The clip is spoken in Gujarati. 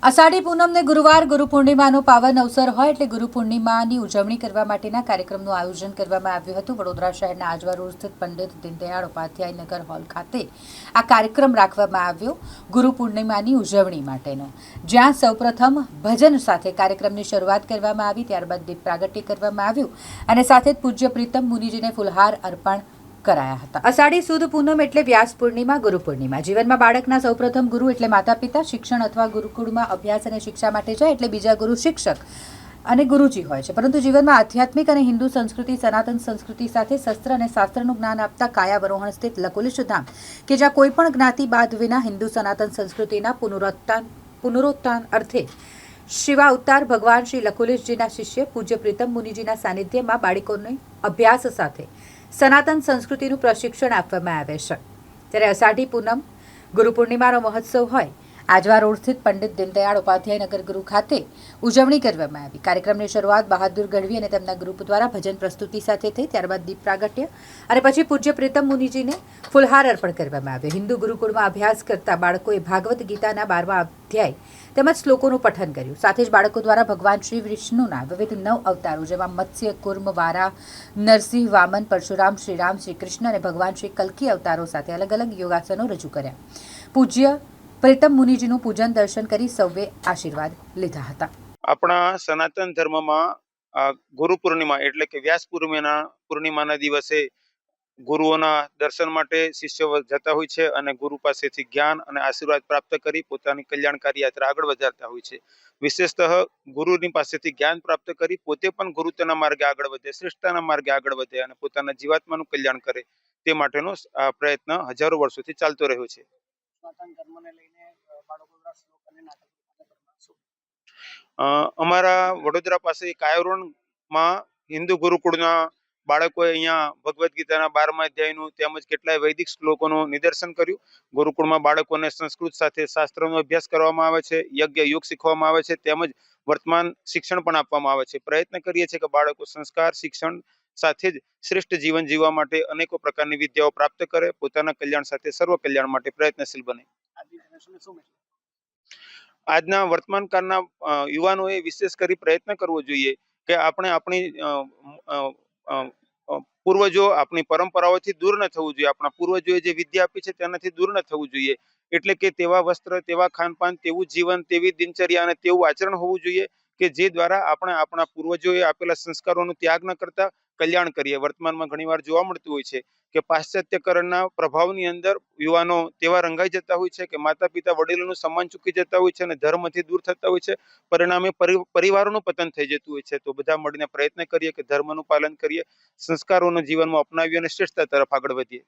અષાઢી પૂનમને ગુરુવાર ગુરુ પૂર્ણિમાનો પાવન અવસર હોય એટલે ગુરુ પૂર્ણિમાની ઉજવણી કરવા માટેના કાર્યક્રમનું આયોજન કરવામાં આવ્યું હતું। વડોદરા શહેરના આજવા રોડ સ્થિત પંડિત દીનદયાળ ઉપાધ્યાય નગર હોલ ખાતે આ કાર્યક્રમ રાખવામાં આવ્યો ગુરુ પૂર્ણિમાની ઉજવણી માટેનો, જ્યાં સૌપ્રથમ ભજન સાથે કાર્યક્રમની શરૂઆત કરવામાં આવી। ત્યારબાદ દીપ પ્રાગટ્ય કરવામાં આવ્યું અને સાથે જ પૂજ્ય પ્રીતમ મુનિજીને ફૂલહાર અર્પણ કરાયા હતા। અષાઢી સુદ પૂનમ એટલે વ્યાસ પૂર્ણિમા, ગુરુ પૂર્ણિમા। જીવનમાં બાળકના સૌપ્રથમ ગુરુ એટલે માતા પિતા। શિક્ષણ અથવા ગુરુકુળમાં અભ્યાસ અને શિક્ષા માટે જાય એટલે બીજા ગુરુ શિક્ષક અને ગુરુજી હોય છે, પરંતુ જીવનમાં આધ્યાત્મિક અને હિન્દુ સંસ્કૃતિ, સનાતન સંસ્કૃતિ સાથે શસ્ત્ર અને શાસ્ત્રનું જ્ઞાન આપતા કાયાવરોહણ સ્થિત લકુલિશ ધામ કે જ્યાં કોઈ પણ જ્ઞાતિ બાદ વિના હિન્દુ સનાતન સંસ્કૃતિના પુનરુત્થાન અર્થે શિવા અવતાર ભગવાન શ્રી લકુલિશજીના શિષ્ય પૂજ્ય પ્રીતમ મુનિજીના સાનિધ્યમાં બાળકોને અભ્યાસ સાથે સનાતન સંસ્કૃતિનું પ્રશિક્ષણ આપવામાં આવે છે। ત્યારે અષાઢી પૂનમ ગુરુ પૂર્ણિમાનો મહોત્સવ હોય આજવા રોડ સ્થિત પંડિત દીનદયાળ ઉપાધ્યાય નગર ગૃહ ખાતે ઉજવણી કરવામાં આવી। કાર્યક્રમની શરૂઆત બહાદુર ગઢવી અને તેમના ગ્રુપ દ્વારા ભજન પ્રસ્તુતિ સાથે થઈ। ત્યારબાદ દીપ પ્રાગટ્ય અને પછી પૂજ્ય પ્રીતમ મુનિજીને ફૂલહાર અર્પણ કરવામાં આવ્યો। હિન્દુ ગુરુકુળમાં અભ્યાસ કરતા બાળકોએ ભાગવત ગીતાના 12મા અધ્યાય તેમજ શ્લોકોનું પઠન કર્યું। સાથે જ બાળકો દ્વારા ભગવાન શ્રી વિષ્ણુના વિવિધ 9 અવતારો જેમાં મત્સ્ય, કુર્મ, વારા, નરસિંહ, વામન, પરશુરામ, શ્રીરામ, શ્રી કૃષ્ણ અને ભગવાન શ્રી કલ્કી અવતારો સાથે અલગ અલગ યોગાસનો રજૂ કર્યા। પૂજ્ય પ્રીતમ મુનિજીનું પૂજન દર્શન કરી સૌએ આશીર્વાદ લીધા હતા। આપણા સનાતન ધર્મમાં ગુરુ પૂર્ણિમા એટલે કે વ્યાસ પૂર્ણિમાના દિવસે ગુરુઓના દર્શન માટે શિષ્યો જતા હોય છે અને ગુરુ પાસેથી જ્ઞાન અને આશીર્વાદ પ્રાપ્ત કરી પોતાની કલ્યાણકારી યાત્રા આગળ વધારતા હોય છે। વિશેષતઃ ગુરુની પાસેથી જ્ઞાન પ્રાપ્ત કરી પોતે પણ ગુરુત્વના માર્ગે આગળ વધે, શ્રેષ્ઠતાના માર્ગે આગળ વધે અને પોતાના જીવાત્માનું કલ્યાણ કરે તે માટેનો પ્રયત્ન હજારો વર્ષોથી ચાલતો રહ્યો છે। અમારા વડોદરા પાસે કાયાવરોણમાં હિન્દુ ગુરુકુળના બાળકોએ અહીંયા ભગવદ્ ગીતાના 12મા અધ્યાયનું તેમજ કેટલાય વૈદિક શ્લોકોનું નિદર્શન કર્યું। ગુરુકુળમાં બાળકોને સંસ્કૃત સાથે શાસ્ત્રનો અભ્યાસ કરવામાં આવે છે, યજ્ઞ યોગ શીખવામાં આવે છે, તેમજ વર્તમાન શિક્ષણ પણ આપવામાં આવે છે। પ્રયત્ન કરીએ છીએ કે બાળકો સંસ્કાર, શિક્ષણ સાથે જ શ્રેષ્ઠ જીવન જીવવા માટે અનેકો પ્રકારની વિદ્યાઓ પ્રાપ્ત કરે, પોતાના કલ્યાણ સાથે સર્વ કલ્યાણ માટે પ્રયત્નશીલ બને। આજના વર્તમાન કાળના યુવાનોએ વિશેષ કરી પ્રયત્ન કરવો જોઈએ કે આપણે આપણી પૂર્વજો આપણી પરંપરાઓથી દૂર ન થવું જોઈએ, આપણા પૂર્વજોએ જે વિદ્યા આપી છે તેનાથી દૂર ન થવું જોઈએ। એટલે કે તેવા વસ્ત્ર, તેવા ખાનપાન, તેવું જીવન, તેવી દિનચર્યા અને તેવું આચરણ હોવું જોઈએ કે જે દ્વારા આપણે આપણા પૂર્વજોએ આપેલા સંસ્કારોનો ત્યાગ ન કરતા કલ્યાણ કરીએ। વર્તમાનમાં ઘણીવાર જોવા મળતું હોય છે કે પાશ્ચાત્યકરણના પ્રભાવની અંદર યુવાનો તેવા રંગાઈ જતા હોય છે કે માતા પિતા વડીલોનું સન્માન ચૂકી જતા હોય છે અને ધર્મથી દૂર થતા હોય છે, પરિણામે પરિવારોનું પતન થઈ જતું હોય છે। તો બધા મળીને પ્રયત્ન કરીએ કે ધર્મનું પાલન કરીએ, સંસ્કારોનું જીવનમાં અપનાવીએ અને શ્રેષ્ઠતા તરફ આગળ વધીએ।